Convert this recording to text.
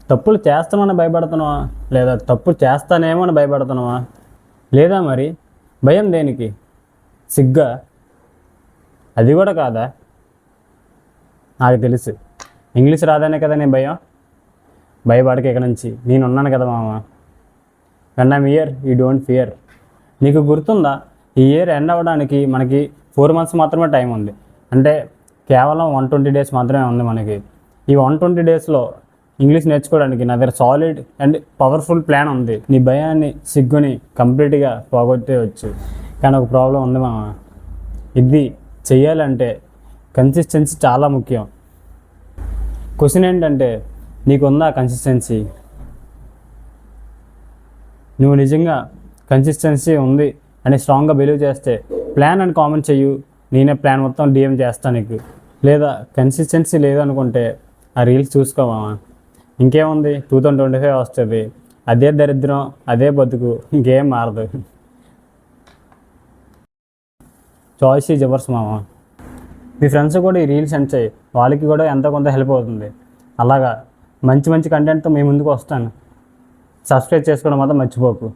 తప్పులు చేస్తామని భయపడుతున్నావా, లేదా తప్పు చేస్తానేమో అని భయపడుతున్నావా? లేదా మరి భయం దేనికి? సిగ్గా? అది కూడా కాదా? నాకు తెలుసు, ఇంగ్లీష్ రాదనే కదా నేను భయపడక ఇక నుంచి నేనున్నాను కదా మామ. When I'm here you don't fear. నీకు గుర్తుందా, ఈ ఇయర్ ఎండ్ అవ్వడానికి మనకి 4 months మాత్రమే టైం ఉంది. అంటే కేవలం 120 days మాత్రమే ఉంది మనకి. ఈ 120 daysలో ఇంగ్లీష్ నేర్చుకోవడానికి నా దగ్గర సాలిడ్ అండ్ పవర్ఫుల్ ప్లాన్ ఉంది. నీ భయాన్ని, సిగ్గుని కంప్లీట్గా పోగొట్టేయచ్చు. కానీ ఒక ప్రాబ్లం ఉంది మామ. ఇది చెయ్యాలంటే కన్సిస్టెన్సీ చాలా ముఖ్యం. క్వశ్చన్ ఏంటంటే, నీకుందా కన్సిస్టెన్సీ? నువ్వు నిజంగా కన్సిస్టెన్సీ ఉంది అని స్ట్రాంగ్గా బిలీవ్ చేస్తే ప్లాన్ అని కామెంట్ చెయ్యు. నేనే ప్లాన్ మొత్తం DM చేస్తాను నీకు. లేదా కన్సిస్టెన్సీ లేదనుకుంటే ఆ రీల్స్ చూసుకోమా. ఇంకేముంది, 2025 వస్తుంది. అదే దరిద్రం, అదే బతుకు, ఇంకేం మారదు. చాయిస్ ఈజ్ యువర్స్ మామ. మీ ఫ్రెండ్స్ కూడా ఈ రీల్స్ సెండ్ చేయి, వాళ్ళకి కూడా ఎంతో కొంత హెల్ప్ అవుతుంది. అలాగా మంచి మంచి కంటెంట్తో మీ ముందుకు వస్తాను. సబ్స్క్రైబ్ చేసుకోవడం మాత్రం మర్చిపోకు.